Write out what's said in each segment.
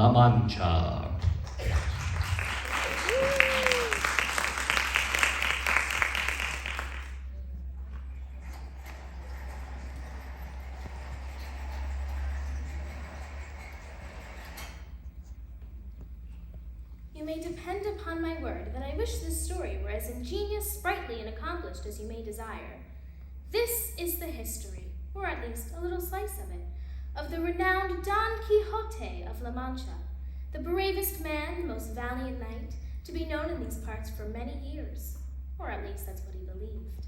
La Mancha. You may depend upon my word that I wish this story were as ingenious, sprightly, and accomplished as you may desire. This is the history, or at least a little slice of it, of the renowned Don Quixote of La Mancha, the bravest man, the most valiant knight, to be known in these parts for many years, or at least that's what he believed.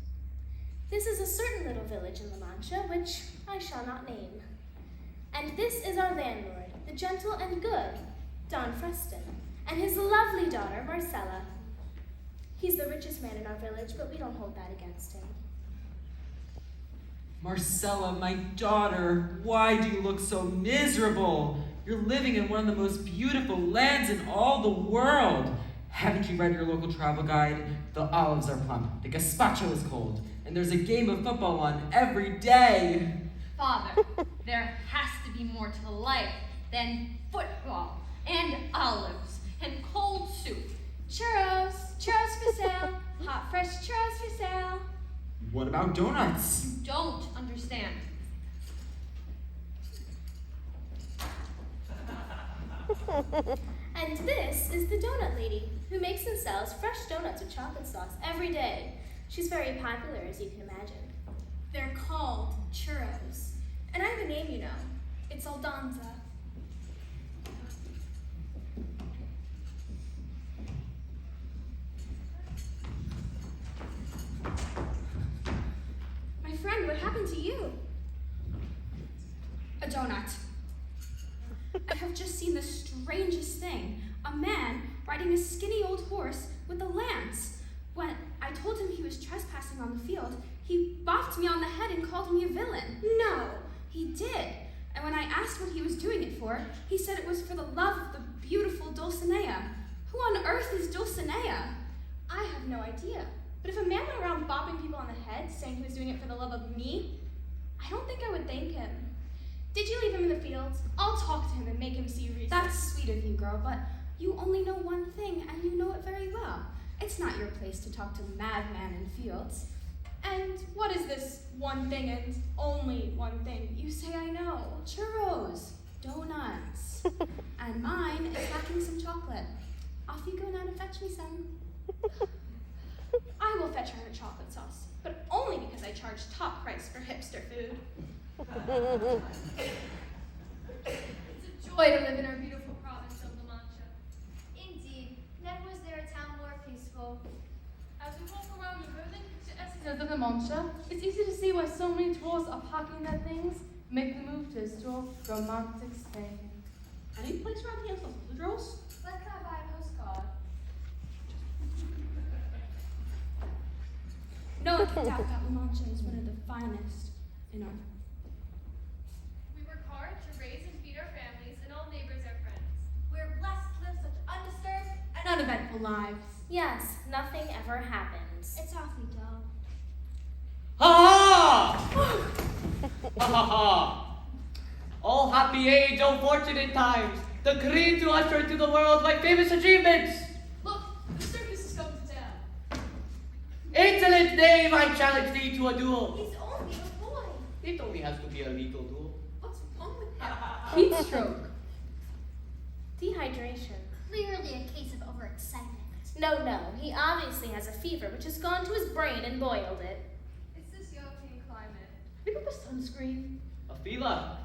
This is a certain little village in La Mancha, which I shall not name. And this is our landlord, the gentle and good Don Freston, and his lovely daughter, Marcella. He's the richest man in our village, but we don't hold that against him. Marcella, my daughter, why do you look so miserable? You're living in one of the most beautiful lands in all the world. Haven't you read your local travel guide? The olives are plump, the gazpacho is cold, and there's a game of football on every day. Father, there has to be more to life than football and olives and cold soup. Churros for sale, hot fresh churros for sale. What about donuts? You don't understand. And this is the donut lady, who makes and sells fresh donuts with chocolate sauce every day. She's very popular, as you can imagine. They're called churros. And I have a name, you know. It's Aldanza. My friend, what happened to you? A donut. I have just seen the strangest thing. A man riding a skinny old horse with a lance. When I told him he was trespassing on the field, he bopped me on the head and called me a villain. No, he did. And when I asked what he was doing it for, he said it was for the love of the beautiful Dulcinea. Who on earth is Dulcinea? I have no idea. But if a man went around bopping people on the head, saying he was doing it for the love of me, I don't think I would thank him. Did you leave him in the fields? I'll talk to him and make him see reason. That's sweet of you, girl, but you only know one thing, and you know it very well. It's not your place to talk to madman in fields. And what is this one thing and only one thing you say I know? Churros, donuts, and mine is lacking some chocolate. Off you go now to fetch me some. I will fetch her her chocolate sauce, but only because I charge top price for hipster food. It's a joy to live in our beautiful province of La Mancha. Indeed, never was there a town more peaceful. As we walk around the building to of La Mancha, it's easy to see why so many tourists are packing their things, making the move to historic, romantic Spain. Any place around here for food When can I buy a postcard? No one can doubt that La Mancha is one of the finest in our. We work hard to raise and feed our families, and all neighbors are friends. We're blessed to live such undisturbed and uneventful lives. Yes, nothing ever happens. It's awfully dull. Ha ha! Ha ha ha! All happy age, all fortunate times, the green to usher into the world my famous achievements! Look, the circus has come to town. Excellent name, I challenge thee to a duel. He's only a boy. It only has to be a little duel. What's wrong with him? Heat stroke. Dehydration. Clearly a case of overexcitement. No, he obviously has a fever which has gone to his brain and boiled it. It's this European climate. Pick up a sunscreen. A fever,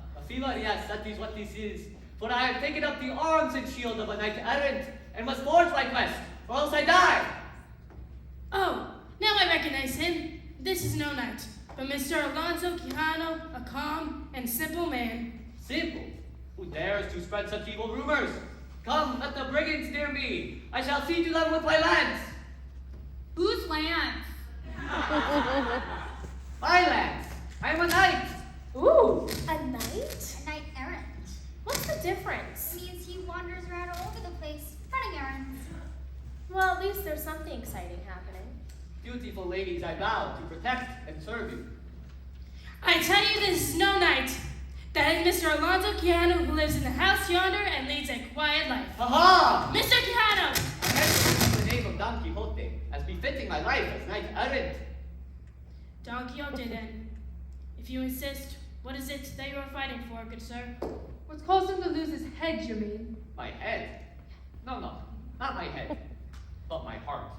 yes, that is what this is. For I have taken up the arms and shield of a knight errant, and must forge my quest, or else I die. Oh, now I recognize him. This is no knight, but Mr. Alonso Quijano, a calm and simple man. Simple. Who dares to spread such evil rumors? Come, let the brigands near me. I shall see to them with my lance. Whose land? My lance. I am a knight. Ooh, a knight? A knight errant. What's the difference? It means he wanders around all over the place, running errands. Well, at least there's something exciting happening. Beautiful ladies, I vow to protect and serve you. I tell you, this is no knight. That is Mr. Alonso Quijano, who lives in the house yonder and leads a quiet life. Aha! Mr. Quijano! I have to use the name of Don Quixote, as befitting my life as knight errant. Don Quixote, then. If you insist, what is it that you are fighting for, good sir? What's caused him to lose his head, you mean? My head? No, not my head, but my heart.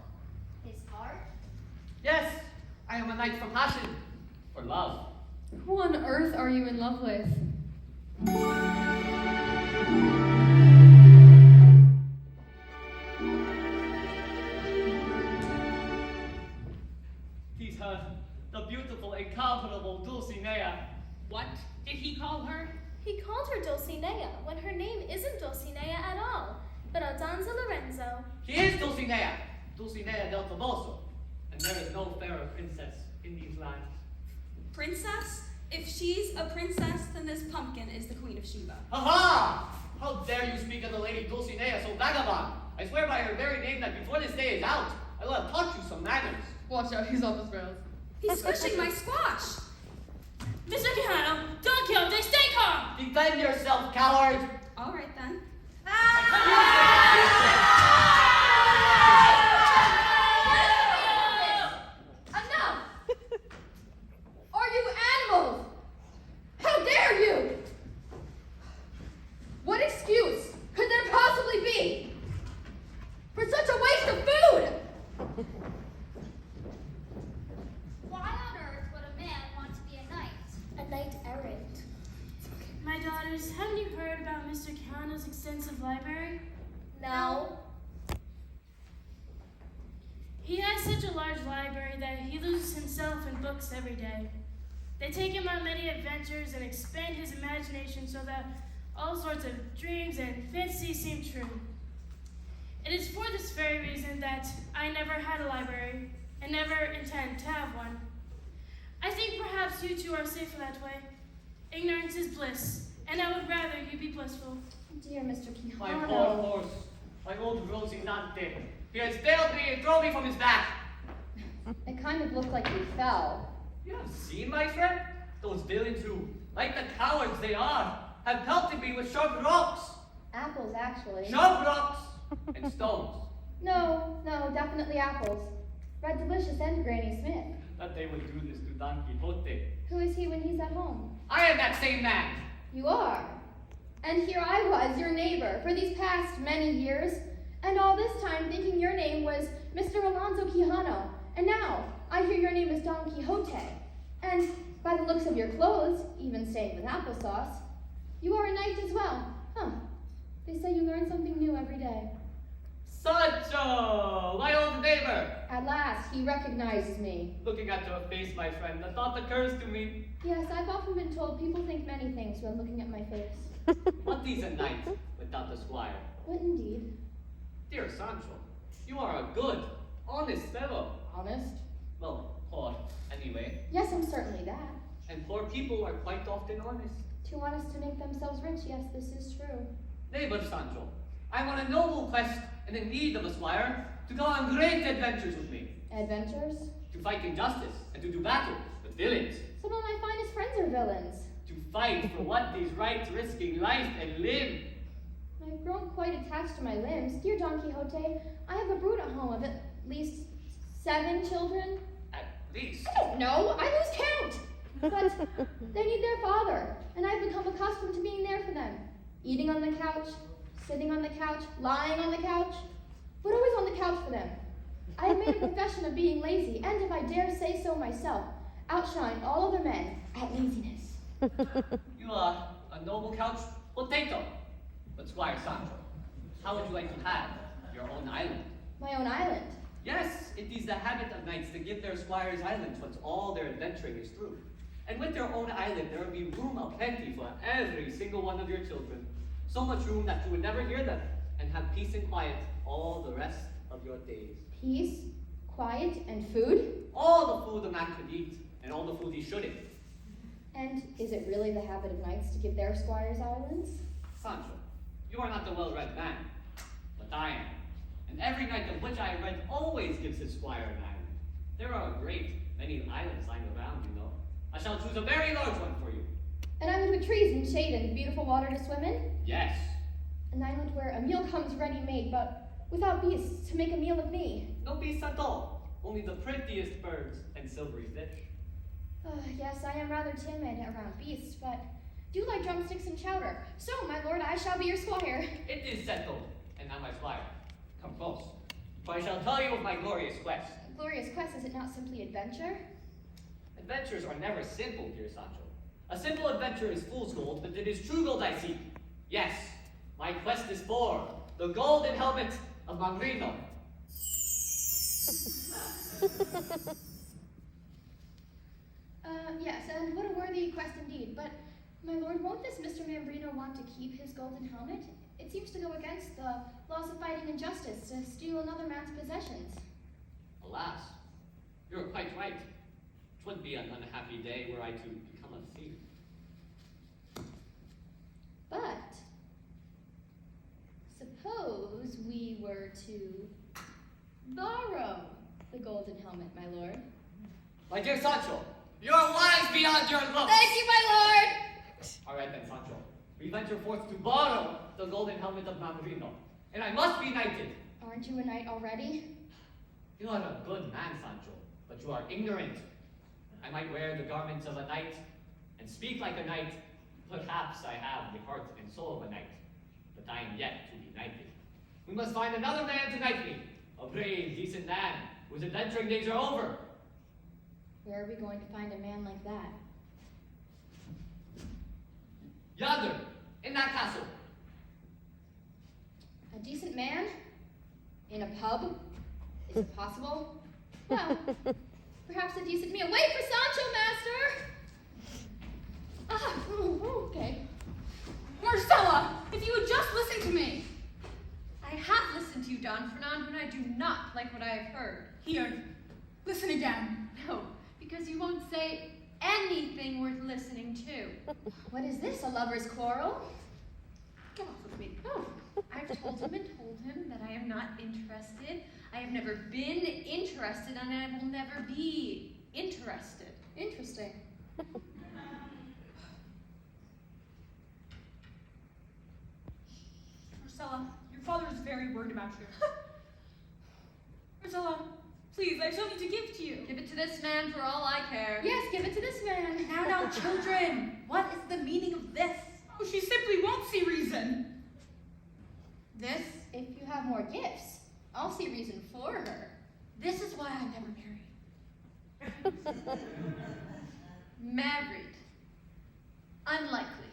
His heart? Yes, I am a knight for passion, for love. Who on earth are you in love with? He's her, the beautiful, incomparable Dulcinea. What did he call her? He called her Dulcinea when her name isn't Dulcinea at all, but Aldanza Lorenzo. She is Dulcinea, Dulcinea del Toboso, and there is no fairer princess in these lands. Princess? If she's a princess, then this pumpkin is the Queen of Sheba. Aha! How dare you speak of the lady Dulcinea so vagabond? I swear by her very name that before this day is out, I will have taught you some manners. Watch out, he's off his rails. He's squishing my squash. Mr. Quijano, Don Quixote, stay calm! Defend yourself, coward! All right then. Enough! Are you animals? How dare you? What excuse could there possibly be for such a waste of food? Why on earth would a man want to be a knight? A knight errant. My daughters, haven't you heard about Mr. Quijano's extensive library? No. He has such a large library that he loses himself in books every day. They take him on many adventures and expand his imagination so that all sorts of dreams and fantasies seem true. It is for this very reason that I never had a library and never intend to have one. I think perhaps you two are safer that way. Ignorance is bliss, and I would rather you be blissful. Dear Mr. My Quijano. poor horse, my old Rosinante. He has failed me and thrown me from his back. It kind of looked like you fell. You have seen, my friend? Those villains who, like the cowards they are, have pelted me with sharp rocks. Apples, actually. Sharp rocks and stones. No, definitely apples. Red Delicious and Granny Smith. That they would do this to Don Quixote. Who is he when he's at home? I am that same man. You are. And here I was, your neighbor, for these past many years, and all this time thinking your name was Mr. Alonso Quijano, and now I hear your name is Don Quixote. And by the looks of your clothes, even stained with applesauce, you are a knight as well. Huh. They say you learn something new every day. Sancho, my old neighbor. At last, he recognizes me. Looking at your face, my friend, the thought occurs to me. Yes, I've often been told people think many things when looking at my face. What is a knight without a squire? What indeed? Dear Sancho, you are a good, honest fellow. Honest? Well, poor, anyway. Yes, I'm certainly that. And poor people are quite often honest. Too honest to make themselves rich, yes, this is true. Neighbor Sancho, I'm on a noble quest and in need of a squire to go on great adventures with me. Adventures? To fight injustice and to do battle with villains. Some of my finest friends are villains. To fight for what is right, risking life and limb. I've grown quite attached to my limbs. Dear Don Quixote, I have a brood at home of at least 7 children. At least. I don't know, I lose count. But they need their father, and I've become accustomed to being there for them. Eating on the couch, sitting on the couch, lying on the couch, but always on the couch for them. I have made a profession of being lazy, and if I dare say so myself, outshine all other men at laziness. You are a noble couch potato. But Squire Sancho, how would you like to have your own island? My own island. Yes, it is the habit of knights to give their squires islands once all their adventuring is through. And with your own island, there will be room aplenty for every single one of your children. So much room that you would never hear them, and have peace and quiet all the rest of your days. Peace, quiet, and food? All the food a man could eat, and all the food he should eat. And is it really the habit of knights to give their squires islands? Sancho, you are not the well-read man, but I am. And every knight of which I have read always gives his squire an island. There are a great many islands lying around, you know. I shall choose a very large one for you. An island with trees and shade and beautiful water to swim in? Yes. An island where a meal comes ready-made, but without beasts to make a meal of me. No beasts at all. Only the prettiest birds and silvery fish. Yes, I am rather timid around beasts, but do like drumsticks and chowder. So, my lord, I shall be your squire. It is settled. And now, my squire, come close. For I shall tell you of my glorious quest. A glorious quest, is it not simply adventure? Adventures are never simple, dear Sancho. A simple adventure is fool's gold, but it is true gold I seek. Yes, my quest is for the golden helmet of Mambrino. Yes, and what a worthy quest indeed. But, my lord, won't this Mr. Mambrino want to keep his golden helmet? It seems to go against the laws of fighting injustice to steal another man's possessions. Alas, you're quite right. 'Twould be an unhappy day were I to become a thief. But, suppose we were to borrow the golden helmet, my lord. My dear Sancho, you're wise beyond your looks. Thank you, my lord! All right then, Sancho. We venture forth to borrow the golden helmet of Mambrino, and I must be knighted. Aren't you a knight already? You are a good man, Sancho, but you are ignorant. I might wear the garments of a knight and speak like a knight. Perhaps I have the heart and soul of a knight, but I am yet to be knighted. We must find another man to knight me, a brave, decent man whose adventuring days are over. Where are we going to find a man like that? Yonder, in that castle. A decent man? In a pub? Is it possible? Well, perhaps a decent meal. Wait for Sancho, master! Okay. Marcella, if you would just listen to me. I have listened to you, Don Fernando, and I do not like what I have heard. Here, listen again. No, because you won't say anything worth listening to. What is this, a lover's quarrel? Get off of me. Oh, I've told him and told him that I am not interested. I have never been interested, and I will never be interested. Interesting. Marcella, your father is very worried about you. Marcella, please, I have something to give to you. Give it to this man for all I care. Yes, give it to this man. Now, children, what is the meaning of this? Oh, she simply won't see reason. This, if you have more gifts, I'll see reason for her. This is why I never married. Married. Unlikely.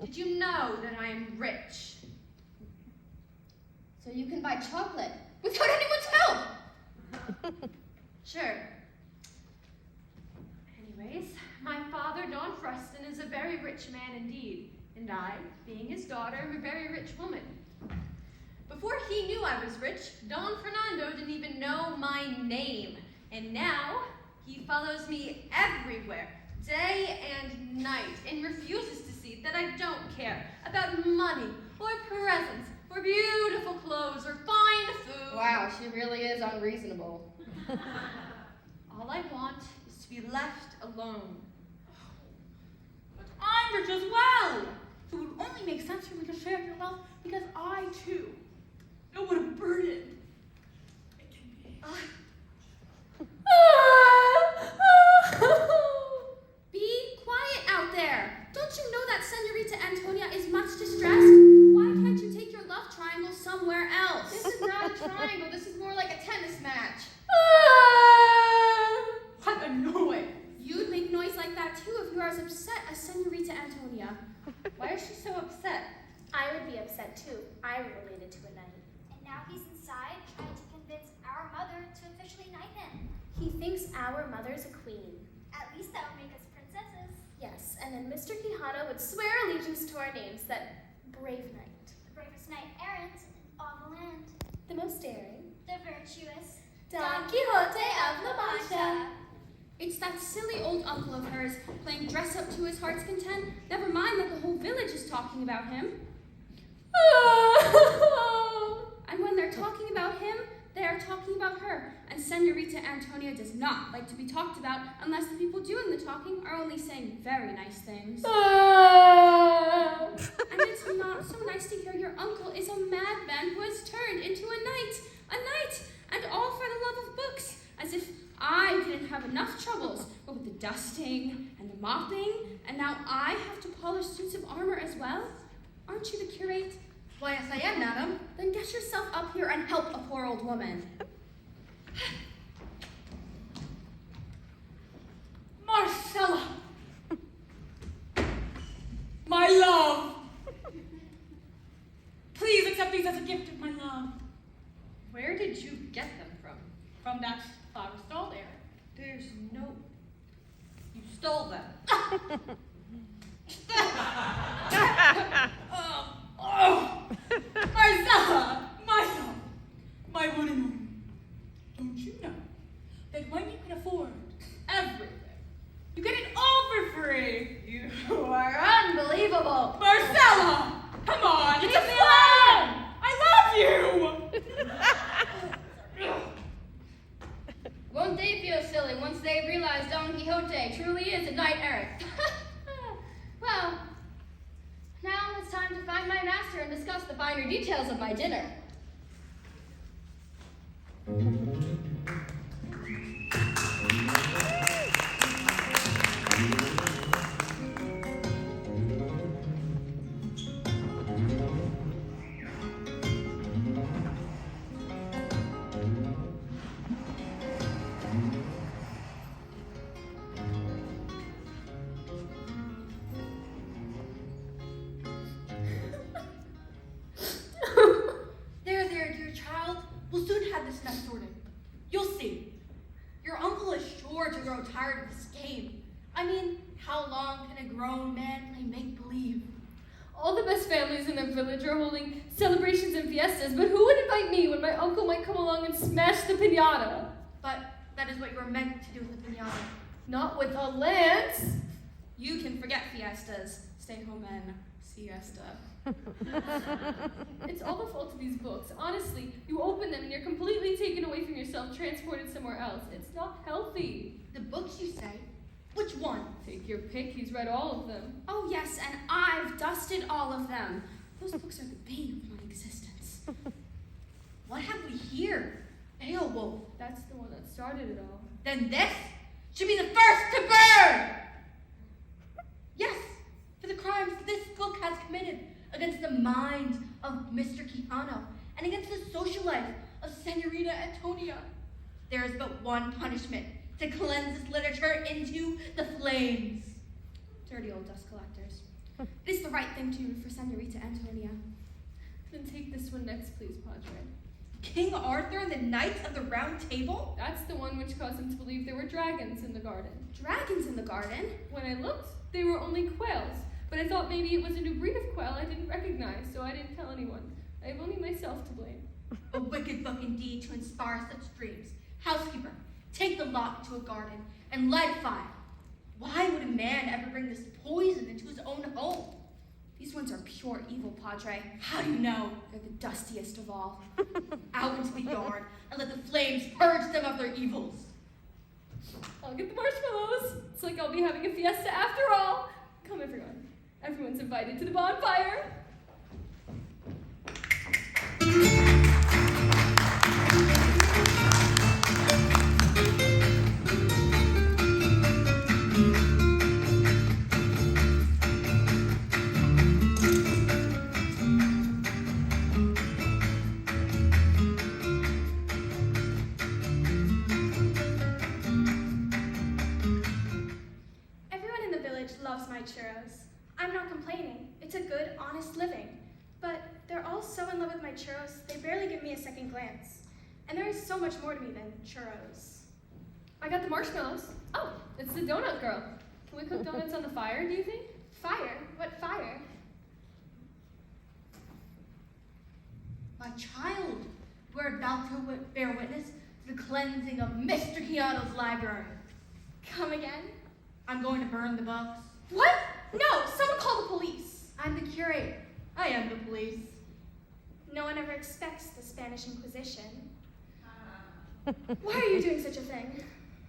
Did you know that I am rich? So you can buy chocolate without anyone's help. Sure. Anyways, my father, Don Freston, is a very rich man indeed, and I, being his daughter, am a very rich woman. Before he knew I was rich, Don Fernando didn't even know my name, and now he follows me everywhere, day and night, and refuses to see that I don't care about money or presents or beautiful clothes or fine food. Wow, she really is unreasonable. All I want is to be left alone. But I'm rich as well. So it would only make sense for me to share your wealth because I, too, know what a burden it can be. Be quiet out there. Don't you know that Senorita Antonia is much distressed? Why can't you take your love triangle somewhere else? This is not a triangle, this is more like a tennis match. What a noise. You'd make noise like that too if you were as upset as Senorita Antonia. Why is she so upset? I would be upset too. I'm related to a knight. And now he's inside trying to convince our mother to officially knight him. He thinks our mother's a queen. At least that would make us princesses. Yes, and then Mr. Quijano would swear allegiance to our names, that brave knight. The bravest knight errant in all the land. The most daring. The virtuous Don Quixote of La Mancha. It's that silly old uncle of hers playing dress up to his heart's content. Never mind that the whole village is talking about him. And when they're talking about him, they are talking about her. And Senorita Antonia does not like to be talked about unless the people doing the talking are only saying very nice things. And it's not so nice to hear your uncle is a madman who has turned into a knight, and all for the love of books, as if I didn't have enough troubles, but with the dusting and the mopping, and now I have to polish suits of armor as well? Aren't you the curate? Why, yes, I am, madam. Then get yourself up here and help a poor old woman. Marcella! My love! Please accept these as a gift of my love. Where did you get them from? From that flower stall there? There's no... You stole them. Marcella! My love! My one and only. Don't you know that when you can afford everything, you get it all for free? You are unbelievable. Marcella! Come on, it's a plan! I love you! Won't they feel silly once they realize Don Quixote truly is a knight errant? Well, now it's time to find my master and discuss the finer details of my dinner. There, dear child. We'll soon have this mess sorted. You'll see. Your uncle is sure to grow tired of this game. I mean, how long can a grown man play make-believe? All the best families in the village are holding celebrations and fiestas, but who would invite me when my uncle might come along and smash the piñata? But that is what you were meant to do with the piñata. Not with a lance. You can forget fiestas. Stay home and siesta. It's all the fault of these books. Honestly, you open them and you're completely taken away from yourself, transported somewhere else. It's not healthy. The books, you say? Which one? Take your pick, he's read all of them. Oh yes, and I've dusted all of them. Those books are the bane of my existence. What have we here? Beowulf. That's the one that started it all. Then this should be the first to burn! Yes, for the crimes this book has committed against the mind of Mr. Quijano and against the social life of Senorita Antonia. There is but one punishment, to cleanse this literature into the flames. Dirty old dust collectors. It is the right thing to do for Senorita Antonia. Then take this one next, please, Padre. King Arthur and the Knights of the Round Table? That's the one which caused him to believe there were dragons in the garden. Dragons in the garden? When I looked, they were only quails, but I thought maybe it was a new breed of quail I didn't recognize, so I didn't tell anyone. I have only myself to blame. A wicked book indeed to inspire such dreams. Housekeeper, take the lot to a garden and light a fire. Why would a man ever bring this poison into his own home? These ones are pure evil, Padre. How do you know? They're the dustiest of all. Out into the yard and let the flames purge them of their evils. I'll get the marshmallows. It's like I'll be having a fiesta after all. Come, everyone. Everyone's invited to the bonfire. Everyone in the village loves my churros. I'm not complaining. It's a good, honest living. But they're all so in love with my churros, they barely give me a second glance. And there is so much more to me than churros. I got the marshmallows. Oh, it's the donut girl. Can we cook donuts on the fire, do you think? Fire? What fire? My child, we're about to bear witness to the cleansing of Mr. Keanu's library. Come again? I'm going to burn the books. What? No, someone call the police. I'm the curate. I am the police. No one ever expects the Spanish Inquisition. Why are you doing such a thing?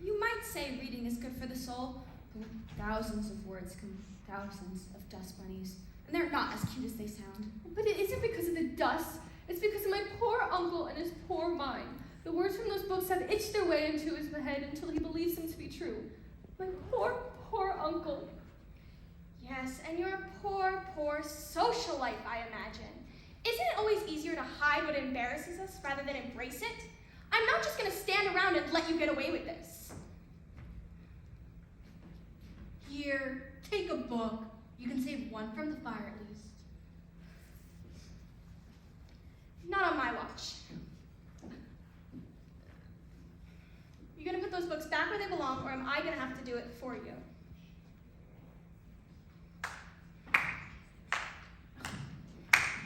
You might say reading is good for the soul, but with thousands of words come thousands of dust bunnies, and they're not as cute as they sound. But it isn't because of the dust. It's because of my poor uncle and his poor mind. The words from those books have itched their way into his head until he believes them to be true. My poor, poor uncle. Yes, and your poor, poor social life, I imagine. Isn't it always easier to hide what embarrasses us rather than embrace it? I'm not just going to stand around and let you get away with this. Here, take a book. You can save one from the fire at least. Not on my watch. You're going to put those books back where they belong, or am I going to have to do it for you?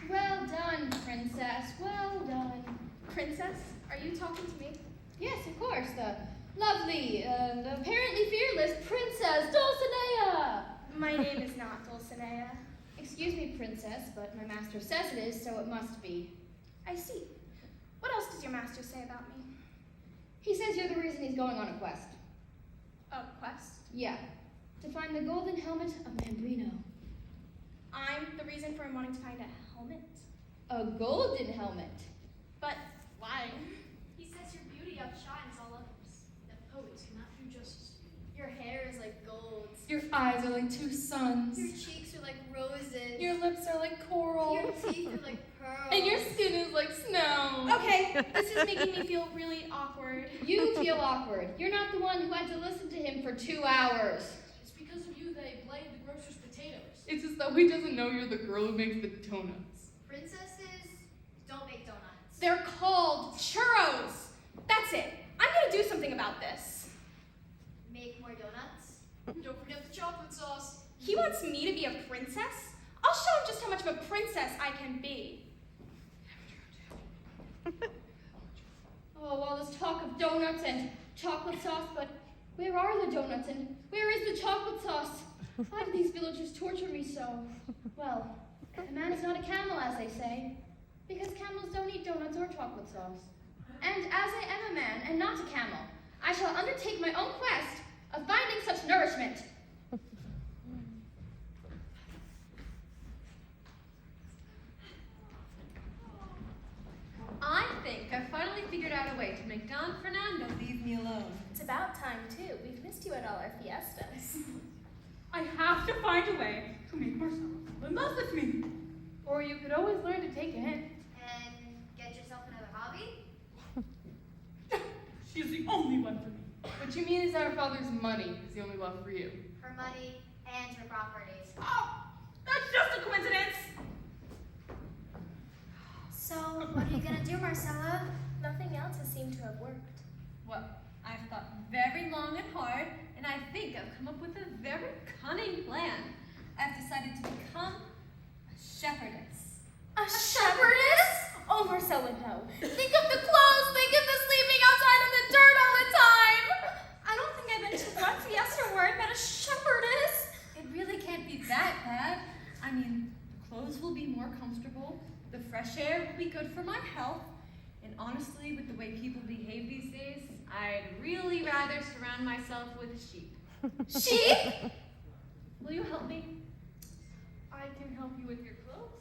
Well done, princess. Well done. Princess, are you talking to me? Yes, of course. The lovely and apparently fearless Princess Dulcinea. My name is not Dulcinea. Excuse me, princess, but my master says it is, so it must be. I see. What else does your master say about me? He says you're the reason he's going on a quest. A quest? Yeah, to find the golden helmet of Mambrino. I'm the reason for him wanting to find a helmet. A golden helmet. But why? He says your beauty outshines all others, that poets cannot do justice to you. Your hair is like gold. Your eyes are like two suns. Your cheeks are like roses. Your lips are like coral. Your teeth are like pearls. And your skin is like snow. Okay, this is making me feel really awkward. You feel awkward. You're not the one who had to listen to him for 2 hours. It's because of you they blame the grocer's potatoes. It's just that he doesn't know you're the girl who makes the donuts. Princesses don't make donuts. They're called churros. That's it. I'm gonna do something about this. Make more donuts. Don't forget the chocolate sauce. He wants me to be a princess? I'll show him just how much of a princess I can be. Oh, all this talk of donuts and chocolate sauce, but where are the donuts and where is the chocolate sauce? Why do these villagers torture me so? Well, a man is not a camel, as they say, because camels don't eat donuts or chocolate sauce. And as I am a man and not a camel, I shall undertake my own quest of finding such nourishment. I think I finally figured out a way to make Don Fernando leave me alone. It's about time, too. We've missed you at all our fiestas. I have to find a way to make Marcella fall in love with me. Or you could always learn to take a hint. And get yourself another hobby? She's the only one for me. What you mean is our father's money is the only love for you. Her money and her properties. Oh, that's just a coincidence. So, what are you gonna do, Marcella? Nothing else has seemed to have worked. Well, I've thought very long and hard, and I think I've come up with a very cunning plan. I've decided to become a shepherdess. A shepherdess? Oh, Marcella, no. Think of the clothes. Think of the sleeping outside in the dirt all the time. I don't think I've been to one fiesta where I met a shepherdess. It really can't be that bad. I mean, the clothes will be more comfortable, the fresh air will be good for my health, and honestly, with the way people behave these days, I'd really rather surround myself with sheep. Sheep? Will you help me? I can help you with your clothes.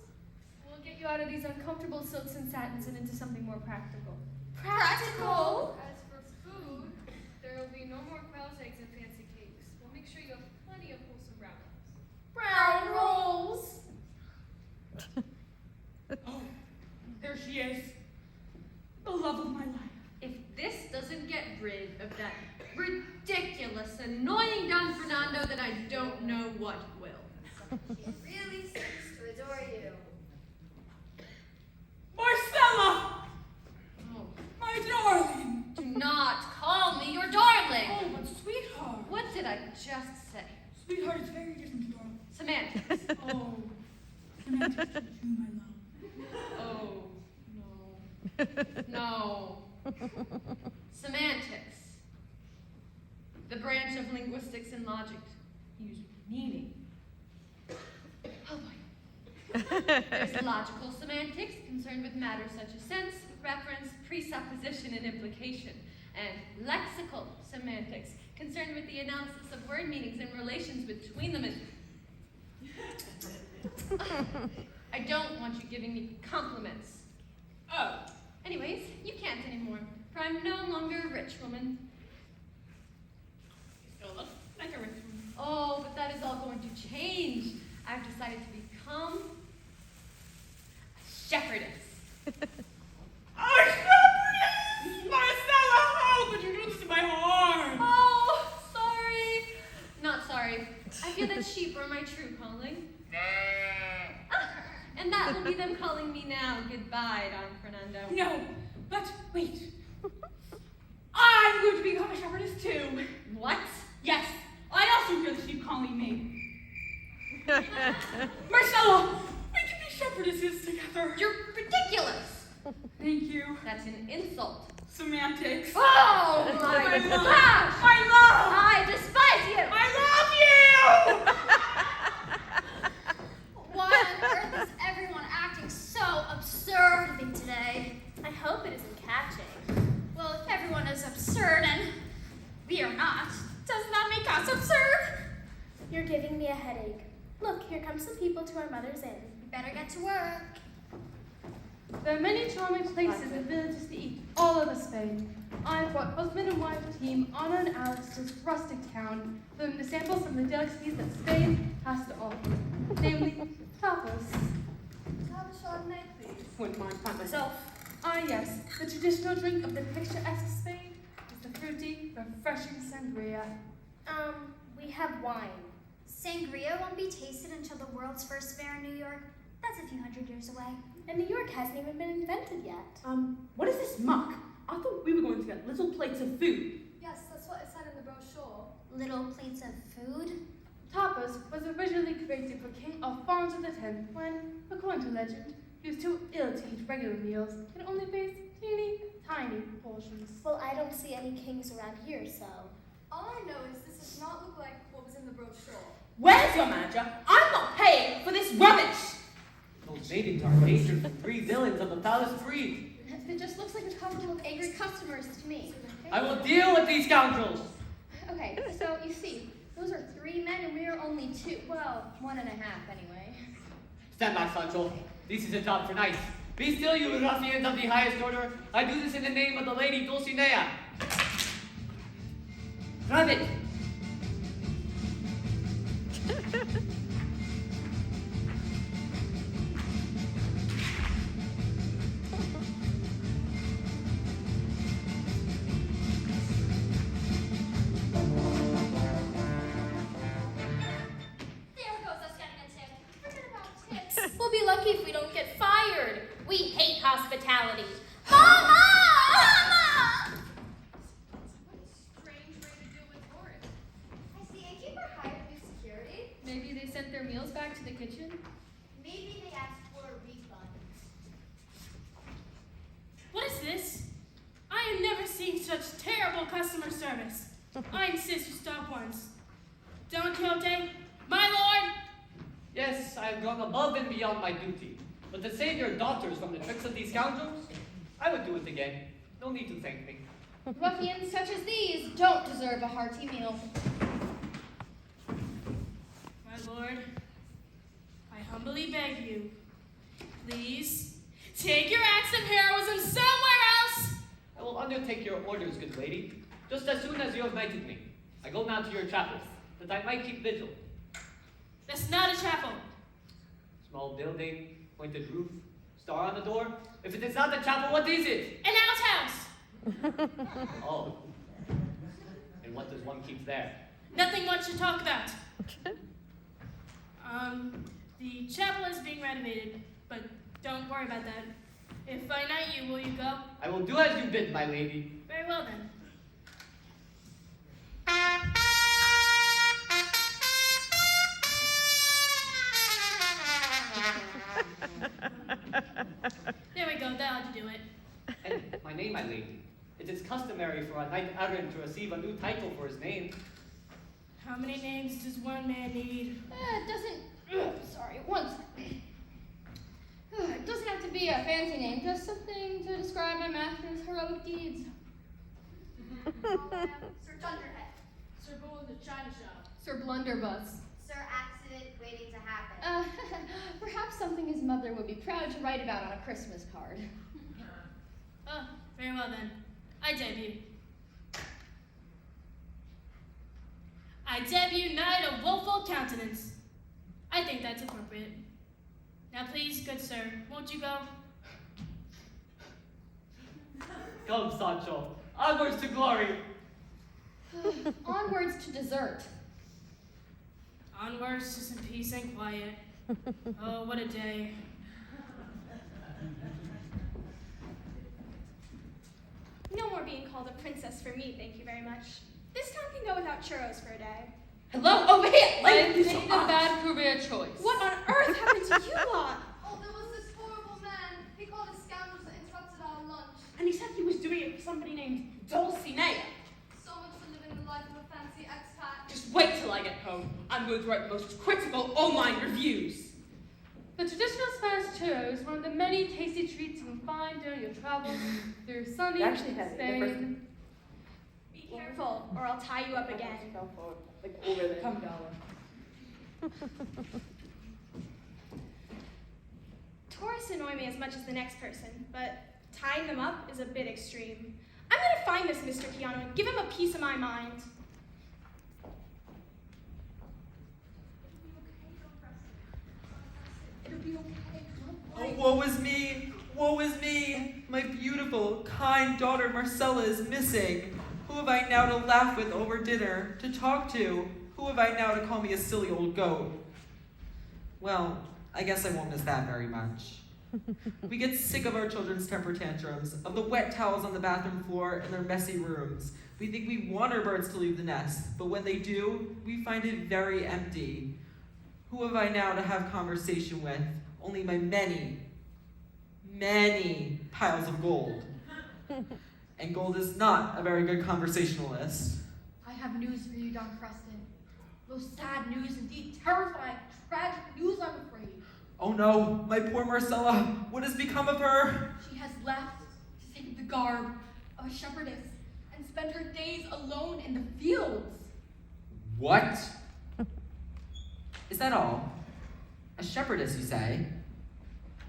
We'll get you out of these uncomfortable silks and satins and into something more practical. Practical? As for food, there will be no more quail's eggs and fancy cakes. We'll make sure you have plenty of wholesome brown eggs. Brown rolls. Oh, there she is. The love of my life. If this doesn't get rid of that ridiculous, annoying Don Fernando, then I don't know what will. She really seems to adore you. Marcella! Oh, My darling! do not call me your darling! Oh, but sweetheart! What did I just say? Sweetheart is very different to darling. Semantics. Oh, semantics to you, my love. Oh, no. No. Semantics. The branch of linguistics and logic use meaning. Oh boy. There's logical semantics concerned with matters such as sense, reference, presupposition, and implication. and lexical semantics, concerned with the analysis of word meanings and relations between them. I don't want you giving me compliments. Oh, anyways, you can't anymore, for I'm no longer a rich woman. You still look like a rich woman. Oh, but that is all going to change. I've decided to become a shepherdess. A shepherdess! Marcella, how could you do this to my arm? Oh, sorry. Not sorry. I feel that sheep are my true calling. And that will be them calling me now. Goodbye, Don Fernando. No, but wait. I'm going to become a shepherdess too. What? Yes, I also feel the sheep calling me. Marcella, we can be shepherdesses together. You're ridiculous. Thank you. That's an insult. Semantics. Oh my love. gosh! My love. I despise you! I love you! Why on earth is everyone acting so absurd with me today? I hope it isn't catching. Well, if everyone is absurd and we are not, does that make us absurd? You're giving me a headache. Look, here come some people to our mother's inn. We better get to work. There are many charming places and villages to eat all over Spain. I've brought husband and wife team Anna and Alex to this rustic town for them to sample some of the delicacies that Spain has to offer, namely tapas. Have a Chardonnay, please. Wouldn't mind find myself. Ah yes, the traditional drink of the picturesque Spain is the fruity, refreshing sangria. We have wine. Sangria won't be tasted until the world's first fair in New York. That's a few hundred years away. And New York hasn't even been invented yet. What is this muck? I thought we were going to get little plates of food. Yes, that's what it said in the brochure. Little plates of food? Tapas was originally created for King Alfonso X when, according to legend, he was too ill to eat regular meals and only faced teeny tiny portions. Well, I don't see any kings around here, so. All I know is this does not look like what was in the brochure. Where's your manager? I'm not paying for this rubbish. Those maidens are danger from 3 villains of the foulest breed. It just looks like a couple of angry customers to me. I will deal with these scoundrels. Okay, so you see, those are 3 men and we are only 2. Well, 1.5 anyway. Stand back, Sancho. This is a job for knights. Be still, you ruffians of the highest order. I do this in the name of the lady Dulcinea. Grab it. There goes us getting a tip. Forget about tips. We'll be lucky if we don't get fired. We hate hospitality. Mama! Mama! Strange way to deal with tourists. Has the innkeeper hired new security? Maybe they sent their meals back to the kitchen? Maybe they asked for a refund. What is this? I have never seen such terrible customer service. I insist you stop once. Don Quixote, my lord! Yes, I have gone above and beyond my duty. But to save your daughters from the tricks of these scoundrels, I would do it again. No need to thank me. Ruffians such as these don't deserve a hearty meal. My lord, I humbly beg you, please, take your acts of heroism somewhere else! I will undertake your orders, good lady, just as soon as you have knighted me. I go now to your chapel, that I might keep vigil. That's not a chapel. Small building, pointed roof, star on the door. If it is not the chapel, what is it? An outhouse! Oh. And what does one keep there? Nothing much to talk about. The chapel is being renovated, but don't worry about that. If I knight you, will you go? I will do as you bid, my lady. Very well then. There we go, that ought to do it. And my name, my lady. It is customary for a knight errant to receive a new title for his name. How many names does one man need? It doesn't. Sorry, one second. It doesn't have to be a fancy name, just something to describe my master's heroic deeds. Sir Dunderhead. Sir Bull in the China shop. Sir Blunderbuss. Sir Accident waiting to happen. Perhaps something his mother would be proud to write about on a Christmas card. Oh, very well then. I debut. I debut Knight of Woeful Countenance. I think that's appropriate. Now please, good sir, won't you go? Come, Sancho. Onwards to glory. Onwards to dessert. Onwards to some peace and quiet. Oh, what a day. No more being called a princess for me, thank you very much. This town can go without churros for a day. Hello, over here! I made a bad career choice. What on earth happened to you lot? Oh, there was this horrible man. He called us scoundrels that interrupted our lunch. And he said he was doing it for somebody named Dulcinea. So much for living the life of a fancy expat. Just wait till I get home. I'm going to write the most critical online reviews. The traditional Spanish churro is one of the many tasty treats you can find during your travels through sunny Spain. Be careful, or I'll tie you up again. Come, darling. Tourists annoy me as much as the next person, but tying them up is a bit extreme. I'm gonna find this Mr. Keanu and give him a piece of my mind. It'll be okay. Oh, woe is me! Woe is me! My beautiful, kind daughter Marcella is missing. Who have I now to laugh with over dinner, to talk to? Who have I now to call me a silly old goat? Well, I guess I won't miss that very much. We get sick of our children's temper tantrums, of the wet towels on the bathroom floor and their messy rooms. We think we want our birds to leave the nest, but when they do, we find it very empty. Who have I now to have conversation with? Only my many, many piles of gold. And gold is not a very good conversationalist. I have news for you, Don Cruston. Most sad news, indeed terrifying, tragic news, I'm afraid. Oh no, my poor Marcella, what has become of her? She has left to take the garb of a shepherdess and spend her days alone in the fields. What? Is that all? A shepherdess, you say?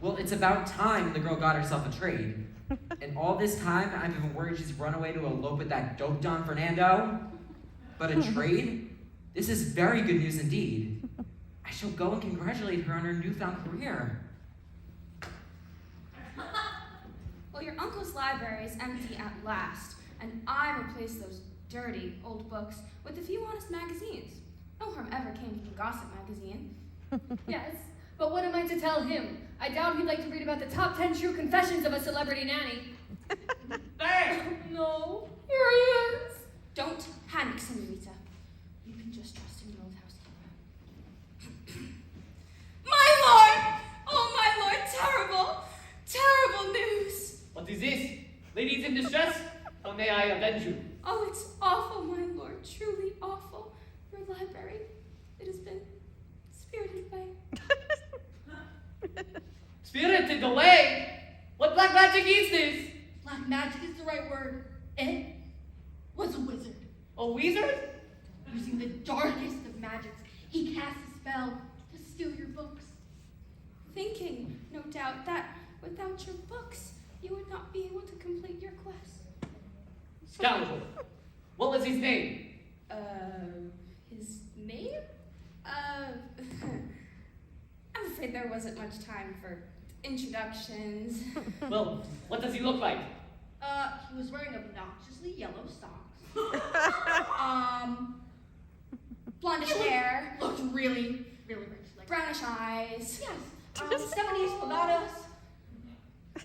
Well, it's about time the girl got herself a trade. And all this time, I've been worried she's run away to elope with that dope Don Fernando. But a trade? This is very good news indeed. I shall go and congratulate her on her newfound career. Well, your uncle's library is empty at last, and I replaced those dirty old books with a few honest magazines. No harm ever came from Gossip Magazine. Yes, but what am I to tell him? I doubt he'd like to read about the top 10 true confessions of a celebrity nanny. There! No, here he is. Don't panic, senorita. You can just trust in your old housekeeper. My lord! Oh, my lord, terrible, terrible news! What is this? Ladies in distress? How may I avenge you? Oh, it's awful, my lord, truly awful. Your library, it has been spirited away. Spirited away? What black magic is this? Black magic is the right word. It was a wizard. A wizard? Using the darkest of magics, he cast a spell to steal your books. Thinking, no doubt, that without your books, you would not be able to complete your quest. Scoundrel. What was his name? His name? I'm afraid there wasn't much time for introductions. Well, what does he look like? He was wearing obnoxiously yellow socks. Blondish hair, Looked really, really rich. Like, brownish eyes. yes, 70s mulattoes.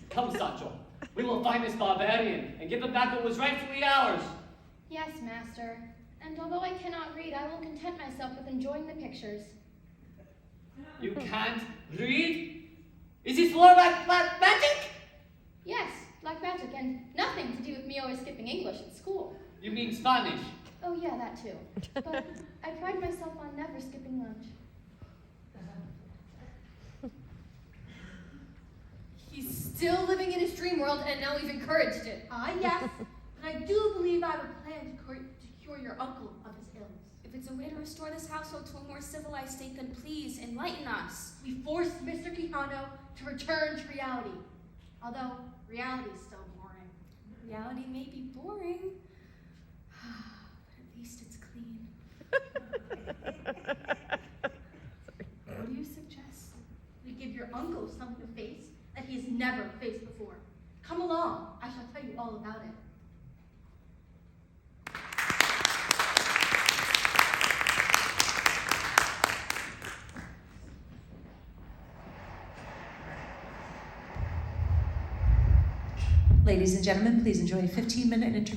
Come, Sancho. We will find this barbarian and give him back what was rightfully ours. Yes, master. And although I cannot read, I will content myself with enjoying the pictures. You can't read? Is this more like black magic? Yes, black magic, and nothing to do with me always skipping English at school. You mean Spanish? Oh yeah, that too. But I pride myself on never skipping lunch. He's still living in his dream world, and now we've encouraged it. Ah, yes. And I do believe I have a plan to cure your uncle of his ills. If it's a way to restore this household to a more civilized state, then please enlighten us. We forced Mr. Quijano to return to reality. Although reality is still boring. Reality may be boring, but at least it's clean. What do you suggest? We give your uncle something to face that he has never faced before. Come along, I shall tell you all about it. Ladies and gentlemen, please enjoy a 15-minute intermission.